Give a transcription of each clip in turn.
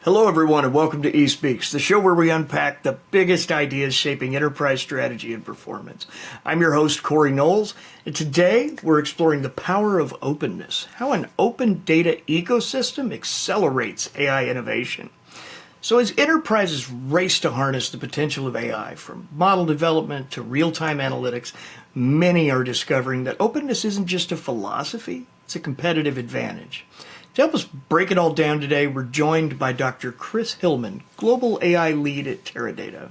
Hello, everyone, and welcome to eSpeaks, the show where we unpack the biggest ideas shaping enterprise strategy and performance. I'm your host, Corey Knowles, and today we're exploring the power of openness, how an open data ecosystem accelerates AI innovation. So as enterprises race to harness the potential of AI, from model development to real-time analytics, many are discovering that openness isn't just a philosophy, it's a competitive advantage. To help us break it all down today, we're joined by Dr. Chris Hillman, Global AI Lead at Teradata.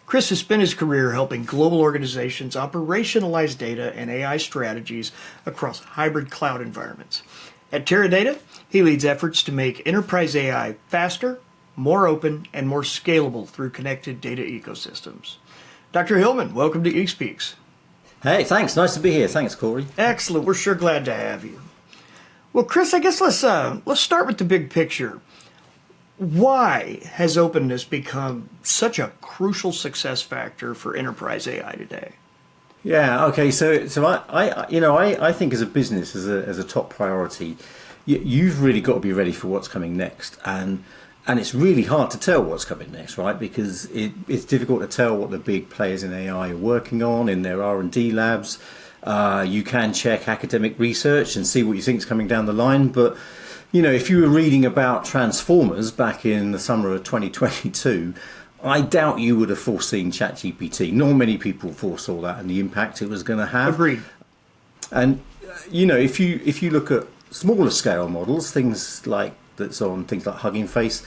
Chris has spent his career helping global organizations operationalize data and AI strategies across hybrid cloud environments. At Teradata, he leads efforts to make enterprise AI faster, more open, and more scalable through connected data ecosystems. Dr. Hillman, welcome to eSpeaks. Hey, thanks. Nice to be here. Thanks, Corey. Excellent. We're sure glad to have you. Well, Chris, I guess let's start with the big picture. Why has openness become such a crucial success factor for enterprise AI today? Yeah. Okay. So I think as a business, as a top priority, you've really got to be ready for what's coming next, and it's really hard to tell what's coming next, right? Because it's difficult to tell what the big players in AI are working on in their R&D labs. You can check academic research and see what you think is coming down the line. But, if you were reading about transformers back in the summer of 2022, I doubt you would have foreseen ChatGPT. Not many people foresaw that and the impact it was going to have. Agreed. And, if you look at smaller scale models, things like Hugging Face,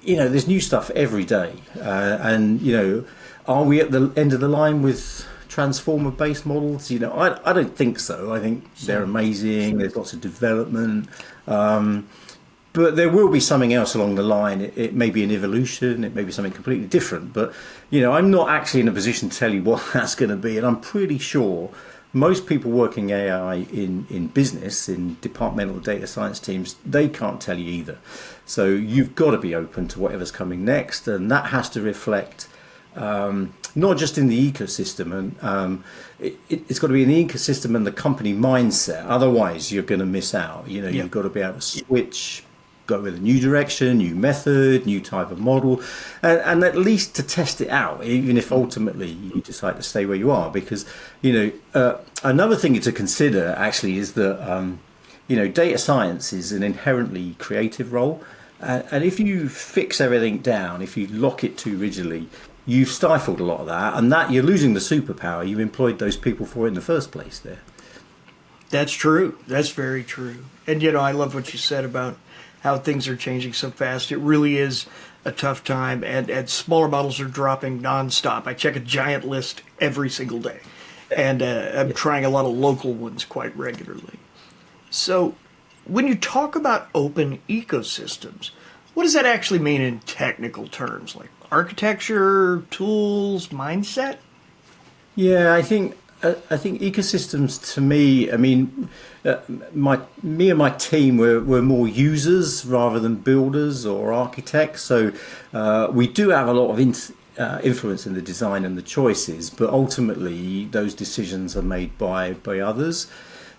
there's new stuff every day. Are we at the end of the line with transformer-based models? I don't think so. I think they're amazing. There's lots of development, but there will be something else along the line. It may be an evolution. It may be something completely different. But I'm not actually in a position to tell you what that's going to be. And I'm pretty sure most people working AI in business, in departmental data science teams, they can't tell you either. So you've got to be open to whatever's coming next, and that has to reflect not just in the ecosystem, and it's got to be in the ecosystem and the company mindset. Otherwise, you're going to miss out. You've got to be able to switch, go with a new direction, new method, new type of model, and at least to test it out, even if ultimately you decide to stay where you are. Because another thing to consider actually is that data science is an inherently creative role, and if you fix everything down, if you lock it too rigidly, you've stifled a lot of that, and that you're losing the superpower you employed those people for in the first place there. That's true. That's very true. And, I love what you said about how things are changing so fast. It really is a tough time, and smaller models are dropping nonstop. I check a giant list every single day, and I'm trying a lot of local ones quite regularly. So when you talk about open ecosystems, what does that actually mean in technical terms, like architecture, tools, mindset? Yeah, I think ecosystems, to me, me and my team were more users rather than builders or architects. So we do have a lot of influence in the design and the choices, but ultimately those decisions are made by others.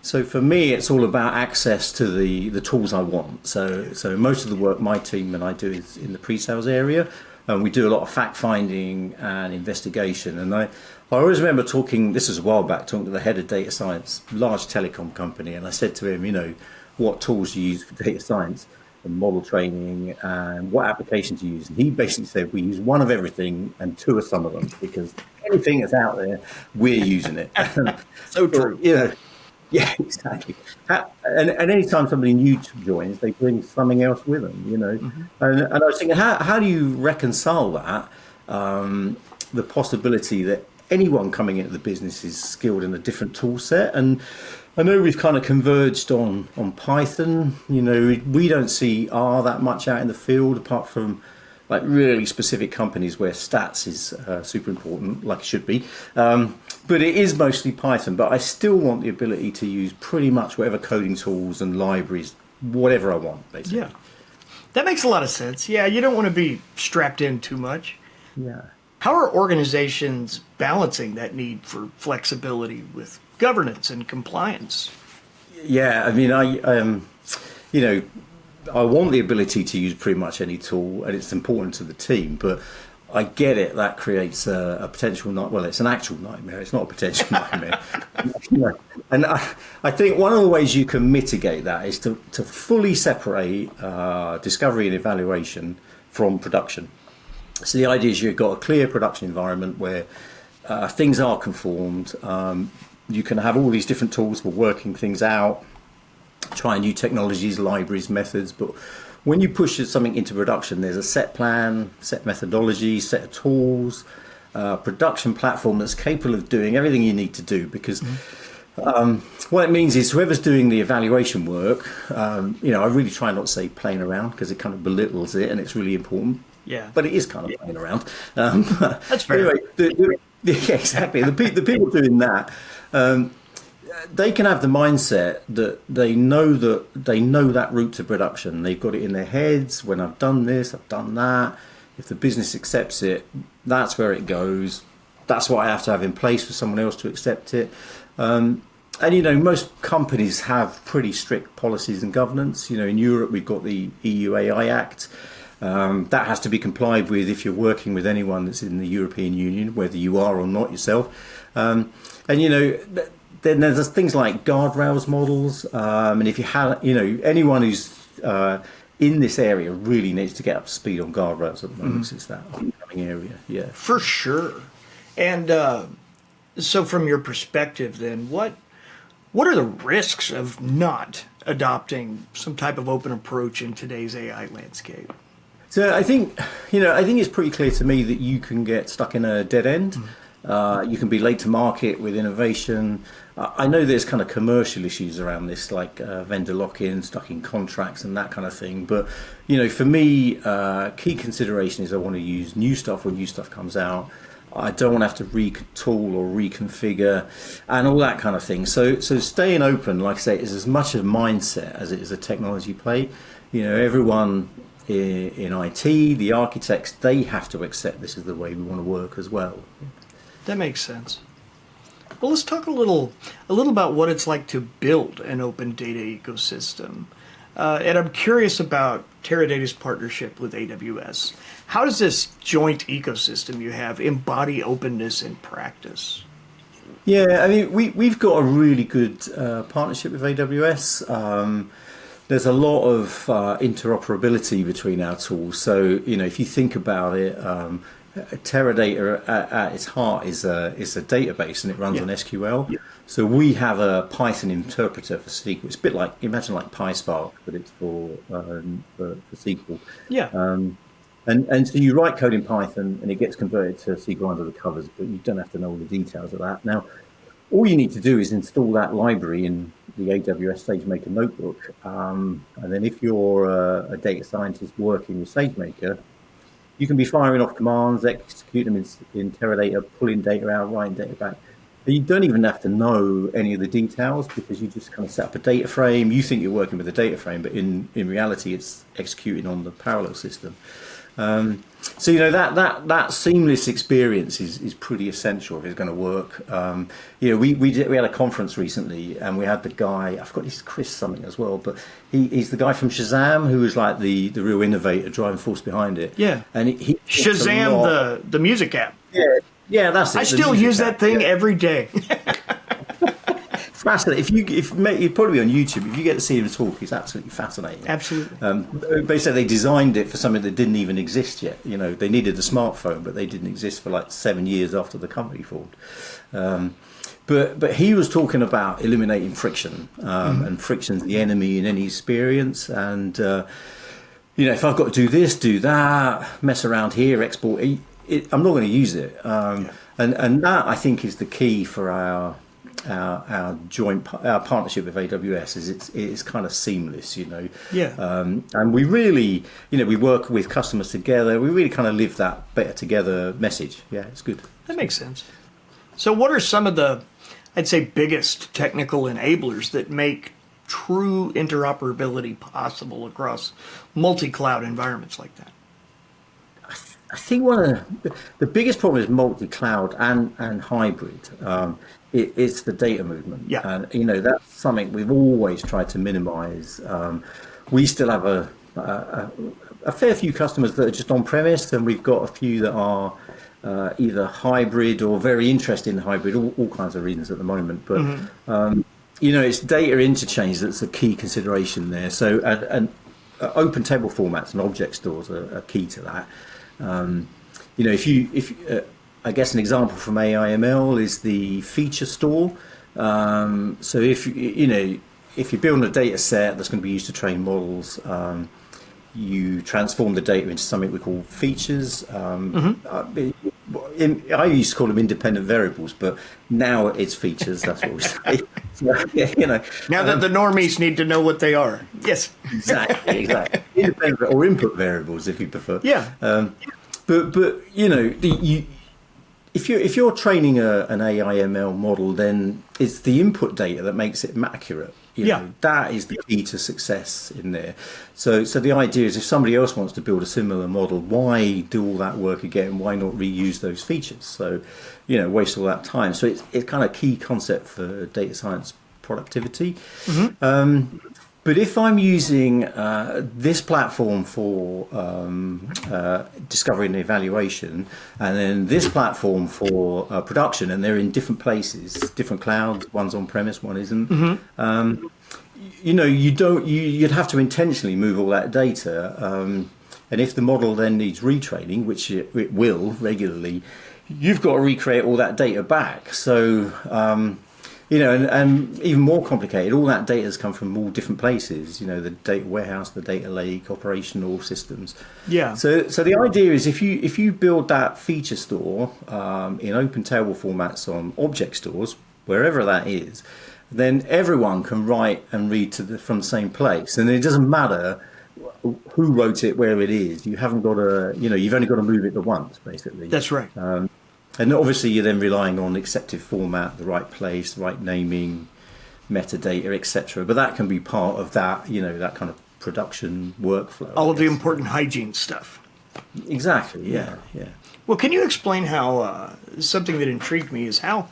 So for me, it's all about access to the tools I want. So most of the work my team and I do is in the pre-sales area. And we do a lot of fact-finding and investigation. And I always remember this was a while back, talking to the head of data science, large telecom company. And I said to him, what tools do you use for data science and model training, and what applications do you use? And he basically said, we use one of everything and two of some of them, because anything that's out there, we're using it. So true. Yeah, exactly. And anytime somebody new joins, they bring something else with them, Mm-hmm. And I was thinking, how do you reconcile that, the possibility that anyone coming into the business is skilled in a different tool set? And I know we've kind of converged on Python. We don't see R that much out in the field, apart from like really specific companies where stats is super important, like it should be. But it is mostly Python, but I still want the ability to use pretty much whatever coding tools and libraries, whatever I want, basically. Yeah, that makes a lot of sense. Yeah, you don't want to be strapped in too much. Yeah. How are organizations balancing that need for flexibility with governance and compliance? Yeah, I I want the ability to use pretty much any tool, and it's important to the team, but I get it. That creates a potential well, it's an actual nightmare. It's not a potential nightmare. And I think one of the ways you can mitigate that is to fully separate discovery and evaluation from production. So the idea is you've got a clear production environment where things are conformed. You can have all these different tools for working things out, trying new technologies, libraries, methods, but when you push something into production, there's a set plan, set methodology, set of tools, production platform that's capable of doing everything you need to do. Because what it means is whoever's doing the evaluation work, I really try not to say playing around because it kind of belittles it, and it's really important. Yeah, but it is kind of playing around. That's fair. Anyway, yeah, exactly. The people doing that. They can have the mindset that they know that route to production. They've got it in their heads. When I've done this, I've done that. If the business accepts it, that's where it goes. That's what I have to have in place for someone else to accept it. And most companies have pretty strict policies and governance. In Europe, we've got the EU AI Act. That has to be complied with if you're working with anyone that's in the European Union, whether you are or not yourself. Then there's things like guardrails models, and if you have, anyone who's in this area really needs to get up to speed on guardrails at the moment. It's that upcoming area, yeah, for sure. And so, from your perspective, then, what are the risks of not adopting some type of open approach in today's AI landscape? So I think it's pretty clear to me that you can get stuck in a dead end. You can be late to market with innovation. I know there's kind of commercial issues around this, like vendor lock-in, stuck in contracts and that kind of thing. But, for me, key consideration is I want to use new stuff when new stuff comes out. I don't want to have to retool or reconfigure and all that kind of thing. So staying open, like I say, is as much a mindset as it is a technology play. Everyone in IT, the architects, they have to accept this is the way we want to work as well. That makes sense. Well, let's talk a little about what it's like to build an open data ecosystem. And I'm curious about Teradata's partnership with AWS. How does this joint ecosystem you have embody openness in practice? Yeah, I mean, we've got a really good partnership with AWS. There's a lot of interoperability between our tools. So, if you think about it, Teradata at its heart is a database, and it runs on SQL. Yeah. So we have a Python interpreter for SQL. It's a bit like, imagine like PySpark, but it's for SQL. Yeah. And so you write code in Python, and it gets converted to SQL under the covers, but you don't have to know all the details of that. Now, all you need to do is install that library in the AWS SageMaker notebook, and then if you're a data scientist working with SageMaker, you can be firing off commands, execute them in Teradata, pulling data out, writing data back. But you don't even have to know any of the details because you just kind of set up a data frame. You think you're working with a data frame, but in reality, it's executing on the parallel system. So that seamless experience is pretty essential if it's going to work. We had a conference recently, and we had the guy, I forgot he's Chris something as well, but he's the guy from Shazam who was like the real innovator, driving force behind it. Yeah, and he Shazam, the music app. Yeah, that's it. I still use that thing every day. Fascinating. You'd probably be on YouTube. If you get to see him talk, he's absolutely fascinating. Absolutely. Basically, they designed it for something that didn't even exist yet. They needed a smartphone, but they didn't exist for like 7 years after the company formed. But he was talking about eliminating friction, and friction's the enemy in any experience. And if I've got to do this, do that, mess around here, export, I'm not going to use it. And that I think is the key for our partnership with AWS is it's kind of seamless, and we really, we work with customers together. We really kind of live that better together message. Yeah, it's good. That makes sense. So what are some of the, I'd say, biggest technical enablers that make true interoperability possible across multi-cloud environments like that? I think one of the biggest problem is multi-cloud and hybrid. It's the data movement. Yeah. And, that's something we've always tried to minimize. we still have a fair few customers that are just on premise, and we've got a few that are either hybrid or very interested in hybrid, all kinds of reasons at the moment. But it's data interchange that's a key consideration there. So and open table formats and object stores are key to that. If I guess an example from AIML is the feature store. So if you're building a data set that's going to be used to train models, you transform the data into something we call features. I used to call them independent variables, but now it's features. That's what we say. So, now that the normies need to know what they are. Yes. Exactly. Independent or input variables, if you prefer. Yeah. If you're training an AIML model, then it's the input data that makes it accurate. That is the key to success in there. So the idea is, if somebody else wants to build a similar model, why do all that work again? Why not reuse those features? So, waste all that time. So it's kind of key concept for data science productivity. But if I'm using this platform for discovery and evaluation, and then this platform for production, and they're in different places, different clouds, one's on premise, one isn't, you'd have to intentionally move all that data. And if the model then needs retraining, which it will regularly, you've got to recreate all that data back. So, and even more complicated, all that data has come from all different places, the data warehouse, the data lake, operational systems. Yeah. So the idea is, if you build that feature store in open table formats on object stores, wherever that is, then everyone can write and read from the same place. And it doesn't matter who wrote it, where it is. You haven't got to, you've only got to move it the once, basically. That's right. And obviously, you're then relying on accepted format, the right place, the right naming, metadata, etc. But that can be part of that, that kind of production workflow. All of the important hygiene stuff. Exactly. Yeah. Well, can you explain how something that intrigued me is how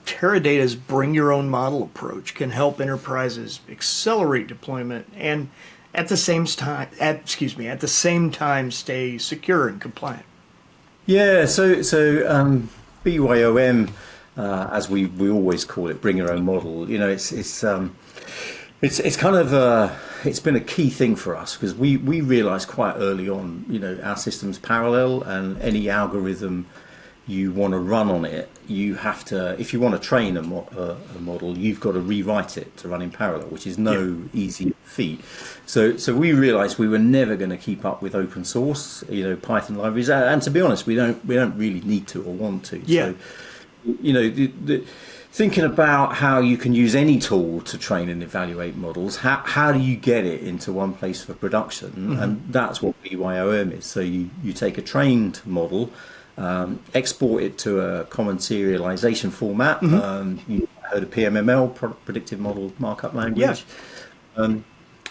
Teradata's bring your own model approach can help enterprises accelerate deployment and at the same time stay secure and compliant? Yeah, so BYOM, as we always call it, bring your own model. It's kind of it's been a key thing for us, because we realised quite early on, our system's parallel, and any algorithm you want to run on it, you have to, if you want to train a model, you've got to rewrite it to run in parallel, which is no easy feat. So we realized we were never going to keep up with open source, Python libraries, and to be honest, we don't really need to or want to. Yeah. So, thinking about how you can use any tool to train and evaluate models, how do you get it into one place for production? And that's what BYOM is. So you take a trained model, export it to a common serialization format. You heard of PMML, predictive model markup language.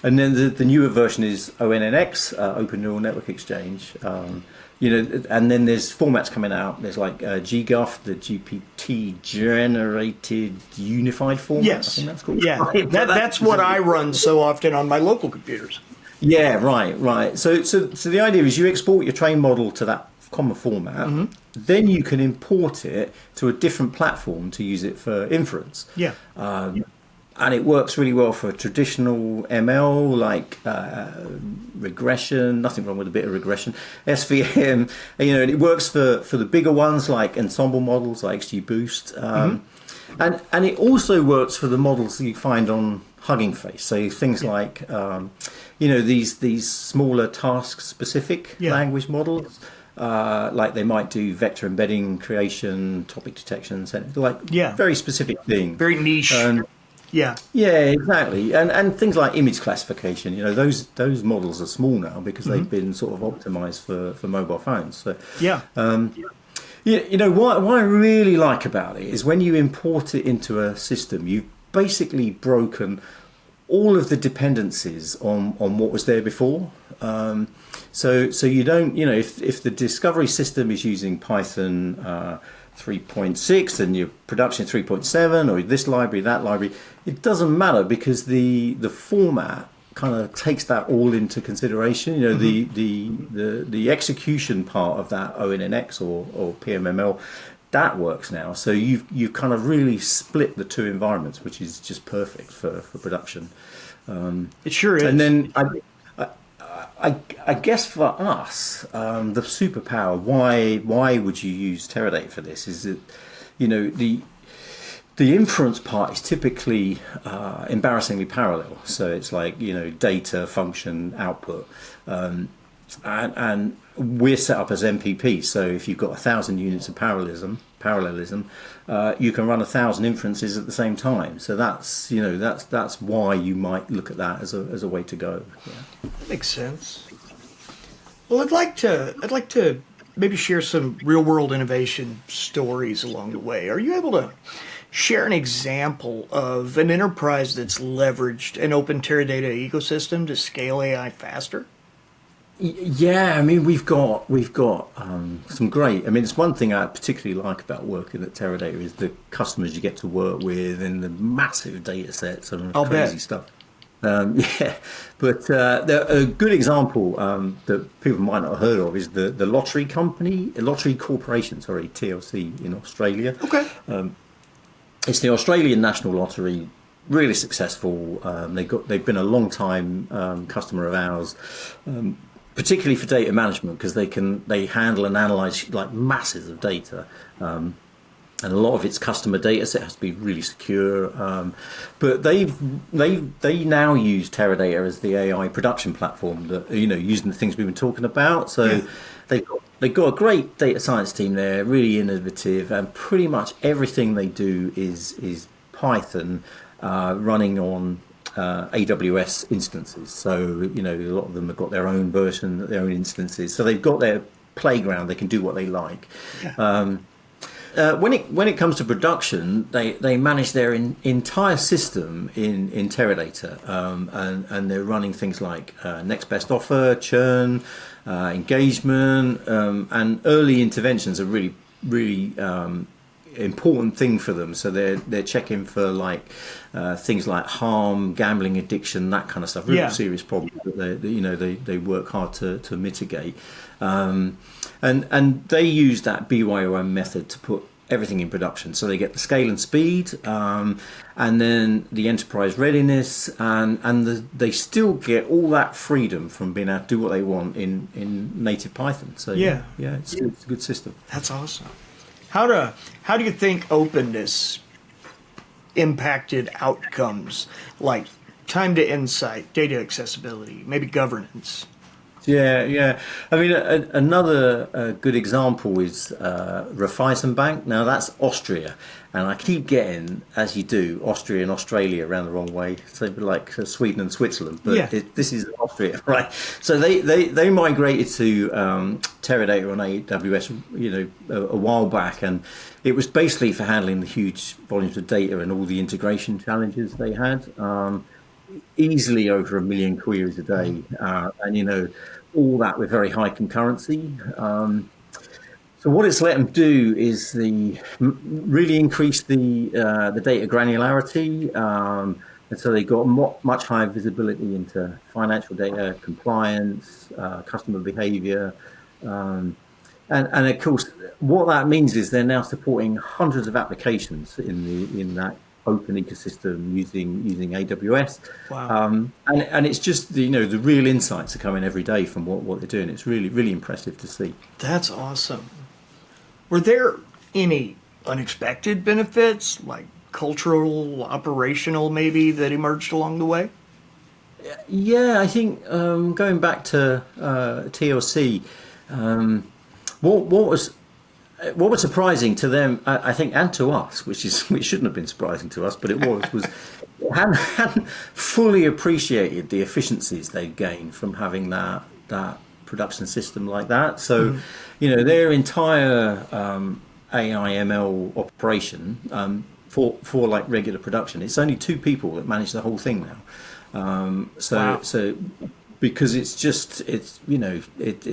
And then the newer version is ONNX, Open Neural Network Exchange. And then there's formats coming out. There's like GGUF, the GPT generated unified format. Yes. I think that's called. Yeah. That's what I run so often on my local computers. Yeah, right. So the idea is, you export your trained model to that common format, then you can import it to a different platform to use it for inference. Yeah. And it works really well for traditional ML, like regression. Nothing wrong with a bit of regression. SVM, and it works for the bigger ones like ensemble models like XGBoost. And it also works for the models that you find on Hugging Face. So things like these smaller task-specific language models. Like they might do vector embedding creation, topic detection, very specific thing. Very niche. Yeah, exactly. And things like image classification, those models are small now because they've been sort of optimized for mobile phones. So what I really like about it is, when you import it into a system, you've basically broken all of the dependencies on what was there before. So you don't, if the discovery system is using Python 3.6 and your production 3.7, or this library, that library, it doesn't matter, because the format kind of takes that all into consideration. You know, the execution part of that ONNX or PMML, that works now. So you've kind of really split the two environments, which is just perfect for production. It sure is. And then I guess for us, the superpower, why would you use Teradata for this, is that, you know, the inference part is typically embarrassingly parallel. So it's like, you know, data, function, output. And we're set up as MPP. So if you've got 1,000 units of parallelism, you can run 1,000 inferences at the same time. So that's, you know, that's why you might look at that as a way to go. Yeah. That makes sense. Well, I'd like to maybe share some real world innovation stories along the way. Are you able to share an example of an enterprise that's leveraged an open Teradata ecosystem to scale AI faster? Yeah, I mean, we've got some great. I mean, it's one thing I particularly like about working at Teradata is the customers you get to work with and the massive data sets and I'll crazy bet. stuff. Yeah, but a good example that people might not have heard of is the lottery corporation, sorry, TLC in Australia. Okay. It's the Australian National Lottery, really successful. They've been a long time customer of ours, particularly for data management, because they handle and analyze like masses of data. And a lot of its customer data set has to be really secure. But they now use Teradata as the AI production platform that, you know, using the things we've been talking about. So Yeah. they've got a great data science team there, really innovative, and pretty much everything they do is Python running on AWS instances. So, you know, a lot of them have got their own version, their own instances. So they've got their playground. They can do what they like. Yeah. When it comes to production, they manage their entire system in Teradata, and they're running things like next best offer, churn, engagement, and early interventions are really important thing for them. So they're checking for like things like harm, gambling addiction, that kind of stuff. Real serious problems that they work hard to mitigate. And they use that BYOM method to put everything in production. So they get the scale and speed, and then the enterprise readiness, and they still get all that freedom from being able to do what they want in native Python. So yeah, it's a good system. That's awesome. How do you think openness impacted outcomes like time to insight, data accessibility, maybe governance? Yeah. I mean, another good example is Raiffeisenbank. Now, that's Austria. And I keep getting, as you do, Austria and Australia around the wrong way. So like Sweden and Switzerland. But this is Austria, right? So they migrated to Teradata on AWS, you know, a while back. And it was basically for handling the huge volumes of data and all the integration challenges they had. Easily over 1 million queries a day, and you know, all that with very high concurrency. So what it's let them do is really increase the data granularity, and so they got much higher visibility into financial data, compliance, customer behavior, and of course, what that means is they're now supporting hundreds of applications in that open ecosystem using AWS. Wow. And it's just the real insights are coming every day from what they're doing. It's really impressive to see. That's awesome. Were there any unexpected benefits, like cultural, operational, maybe, that emerged along the way? Yeah, I think going back to TLC, what was surprising to them, I think, and to us, which shouldn't have been surprising to us, but it was hadn't fully appreciated the efficiencies they'd gained from having that production system like that. So, you know, their entire AI ML operation for like regular production, it's only 2 people that manage the whole thing now. So because it's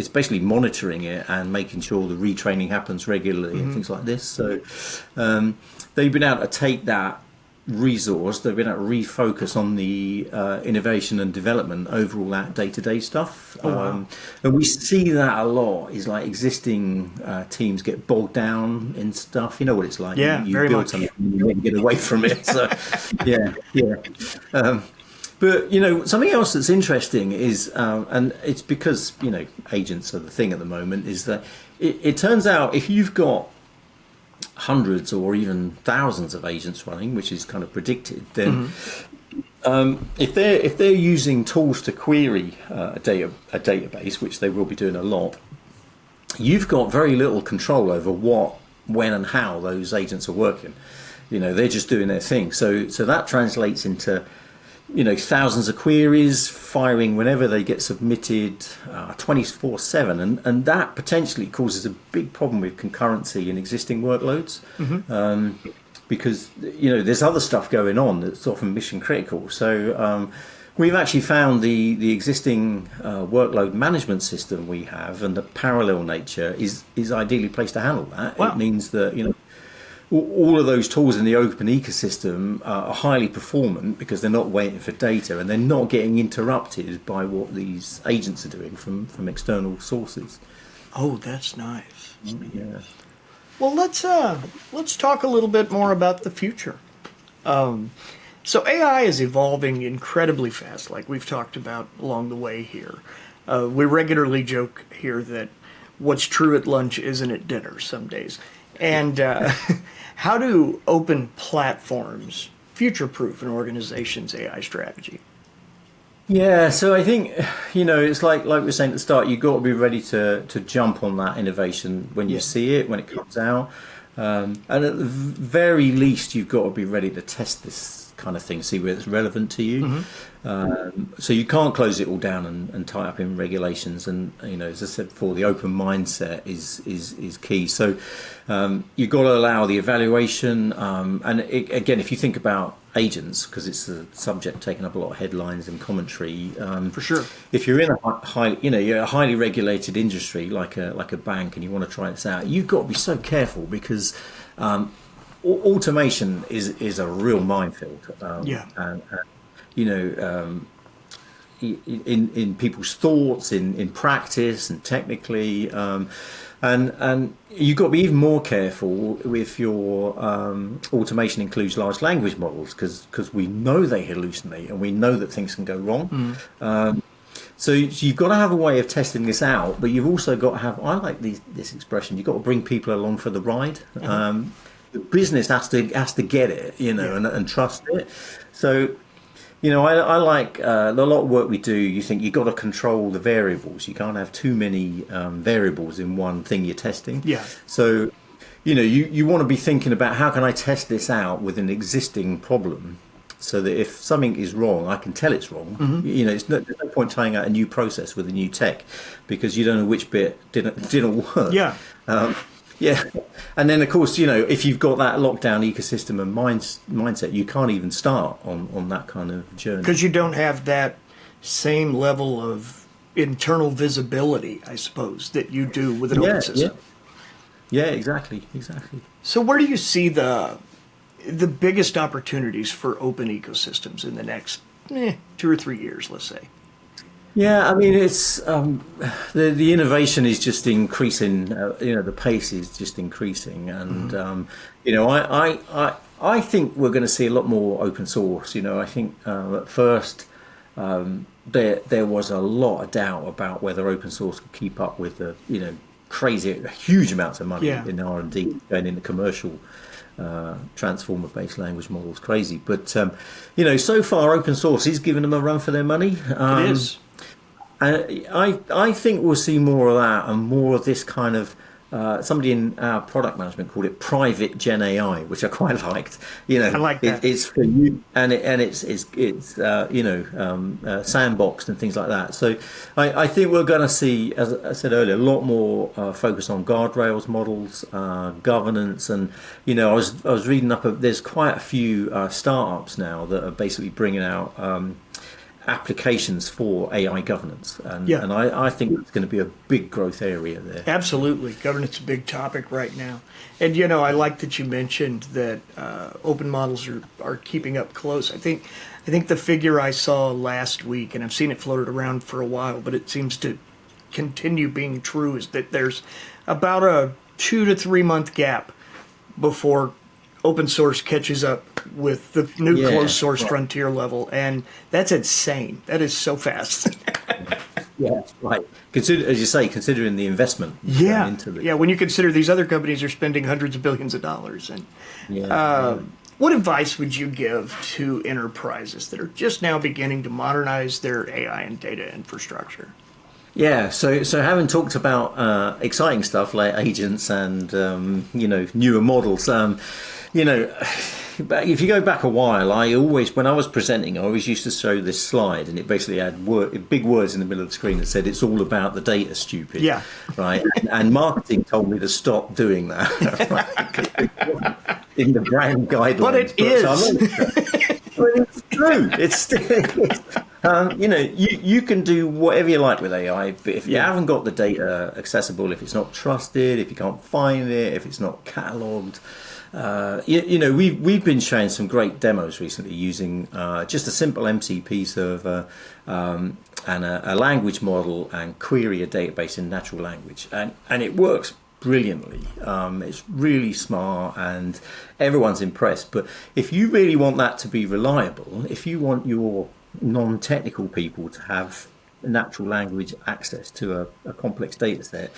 basically monitoring it and making sure the retraining happens regularly and things like this. So they've been able to take that resource. They've been able to refocus on the innovation and development over all that day-to-day stuff. Oh, wow. And we see that a lot. Is like existing teams get bogged down in stuff. You know what it's like. Yeah, you very build much. something and you want to get away from it. So, yeah. But something else that's interesting is, and it's because agents are the thing at the moment, is that it turns out if you've got hundreds or even thousands of agents running, which is kind of predicted, then if they're using tools to query a database, which they will be doing a lot, you've got very little control over what, when, and how those agents are working. They're just doing their thing. So that translates into thousands of queries firing whenever they get submitted 24/7, and that potentially causes a big problem with concurrency in existing workloads, because there's other stuff going on that's often mission critical. So we've actually found the existing workload management system we have and the parallel nature is ideally placed to handle that. Wow. It means that all of those tools in the open ecosystem are highly performant because they're not waiting for data and they're not getting interrupted by what these agents are doing from external sources. Oh, that's nice. Yeah. Well, let's talk a little bit more about the future. So AI is evolving incredibly fast, like we've talked about along the way here. We regularly joke here that what's true at lunch isn't at dinner some days. And how do open platforms future-proof an organization's AI strategy? Yeah, so I think it's like we were saying at the start. You've got to be ready to jump on that innovation when you see it, when it comes out, and at the very least, you've got to be ready to test this kind of thing, see where it's relevant to you. So you can't close it all down and tie up in regulations. And as I said before, the open mindset is key. So you've got to allow the evaluation. And again, if you think about agents, because it's a subject taking up a lot of headlines and commentary. For sure. If you're in you're a highly regulated industry like a bank, and you want to try this out, you've got to be so careful because automation is a real minefield. In people's thoughts, in practice, and technically, and you've got to be even more careful if your automation includes large language models, because we know they hallucinate and we know that things can go wrong. So you've got to have a way of testing this out, but you've also got to have, I like this expression, you've got to bring people along for the ride. The business has to get it, and trust it. So, I like a lot of work we do. You think you've got to control the variables. You can't have too many variables in one thing you're testing. Yeah. So, you want to be thinking about how can I test this out with an existing problem, so that if something is wrong, I can tell it's wrong. There's no point trying out a new process with a new tech because you don't know which bit didn't work. Yeah. Yeah, and then of course, if you've got that lockdown ecosystem and mindset, you can't even start on that kind of journey because you don't have that same level of internal visibility, I suppose, that you do with an open system. Yeah, exactly. So, where do you see the biggest opportunities for open ecosystems in the next 2 or 3 years, let's say? Yeah, I mean, it's the innovation is just increasing. The pace is just increasing, and I think we're going to see a lot more open source. I think at first there was a lot of doubt about whether open source could keep up with the crazy, huge amounts of money in R&D going into commercial transformer-based language models. Crazy, but so far open source is giving them a run for their money. It is. And I think we'll see more of that and more of this kind of somebody in our product management called it private Gen AI, which I quite liked. I like that. It's for you, and it's sandboxed and things like that. So I think we're going to see, as I said earlier, a lot more focus on guardrails models, governance, and I was reading up. There's quite a few startups now that are basically bringing out applications for AI governance. And, Yeah. and I think it's going to be a big growth area there. Absolutely. Governance is a big topic right now. And, you know, I like that you mentioned that open models are keeping up close. I think the figure I saw last week, and I've seen it floated around for a while, but it seems to continue being true, is that there's about a 2 to 3 month gap before open source catches up with the new closed source frontier level. And that's insane. That is so fast. Yeah, right. As you say, considering the investment into it. Yeah, when you consider these other companies are spending hundreds of billions of dollars. And what advice would you give to enterprises that are just now beginning to modernize their AI and data infrastructure? Yeah, so having talked about exciting stuff like agents and newer models, if you go back a while, when I was presenting, I always used to show this slide, and it basically had big words in the middle of the screen that said, "It's all about the data, stupid." Yeah. Right. And marketing told me to stop doing that. Right? In the brand guidelines. But it is. But it's true. It's still. You can do whatever you like with AI, but if you haven't got the data accessible, if it's not trusted, if you can't find it, if it's not catalogued, we've been showing some great demos recently using just a simple MCP server and a language model and query a database in natural language, and it works brilliantly. It's really smart and everyone's impressed. But if you really want that to be reliable, if you want your non-technical people to have natural language access to a complex data set,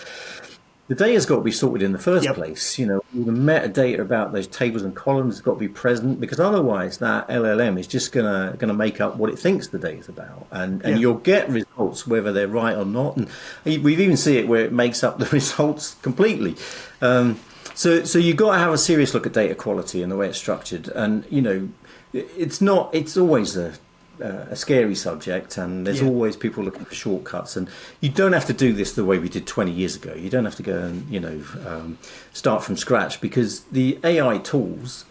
the data's got to be sorted in the first place. All the metadata about those tables and columns has got to be present, because otherwise that LLM is just gonna make up what it thinks the data's about, and you'll get results whether they're right or not. And we've even seen it where it makes up the results completely. So you've got to have a serious look at data quality and the way it's structured. And it's always a scary subject, and there's always people looking for shortcuts, and you don't have to do this the way we did 20 years ago. You don't have to go and start from scratch, because the AI tools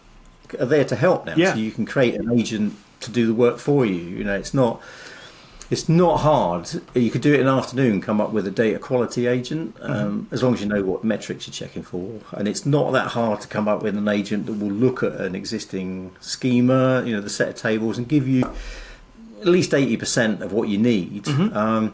are there to help now. So you can create an agent to do the work for you. It's not hard. You could do it in an afternoon, come up with a data quality agent, as long as you know what metrics you're checking for. And it's not that hard to come up with an agent that will look at an existing schema, the set of tables, and give you at least 80% of what you need. I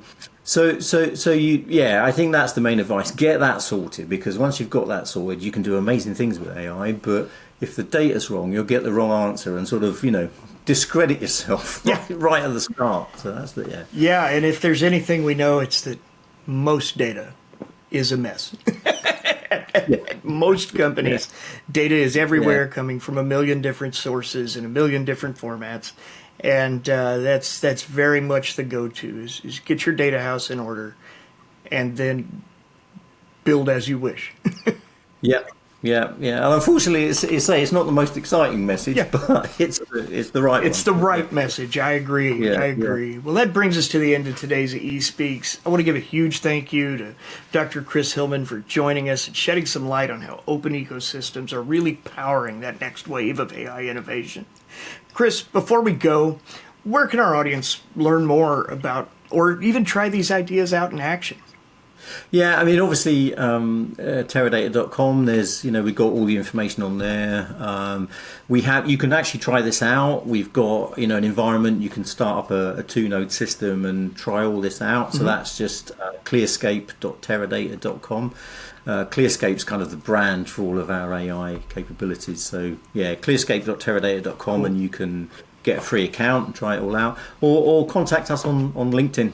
think that's the main advice. Get that sorted, because once you've got that sorted, you can do amazing things with AI. But if the data's wrong, you'll get the wrong answer and sort of, discredit yourself right at the start. So that's the Yeah, and if there's anything we know, it's that most data is a mess. Most companies, data is everywhere, coming from a million different sources in a million different formats. And that's very much the go-to is get your data house in order, and then build as you wish. Yeah. And unfortunately, it's not the most exciting message, but it's the right one. It's the right message. I agree. I agree. Yeah. Well, that brings us to the end of today's eSpeaks. I want to give a huge thank you to Dr. Chris Hillman for joining us and shedding some light on how open ecosystems are really powering that next wave of AI innovation. Chris, before we go, where can our audience learn more about, or even try these ideas out in action? Yeah, I mean, obviously, Teradata.com, there's, we've got all the information on there. You can actually try this out. We've got, an environment, you can start up a 2-node system and try all this out. So that's just clearscape.teradata.com. ClearScape's kind of the brand for all of our AI capabilities. So yeah, clearscape.teradata.com, and you can get a free account and try it all out, or contact us on LinkedIn.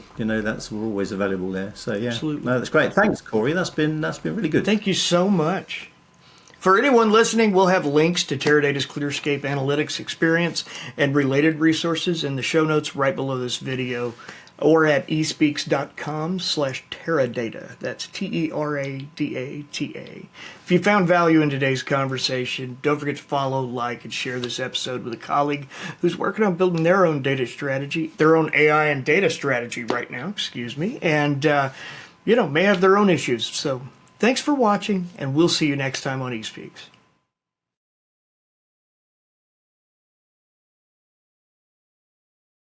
We're always available there. So yeah, absolutely. No, that's great. Thanks, Corey. That's been really good. Thank you so much. For anyone listening, we'll have links to Teradata's ClearScape Analytics experience and related resources in the show notes right below this video, or at eSpeaks.com/Teradata. That's Teradata. If you found value in today's conversation, don't forget to follow, like, and share this episode with a colleague who's working on building their own data strategy, their own AI and data strategy right now, and may have their own issues. So thanks for watching, and we'll see you next time on eSpeaks.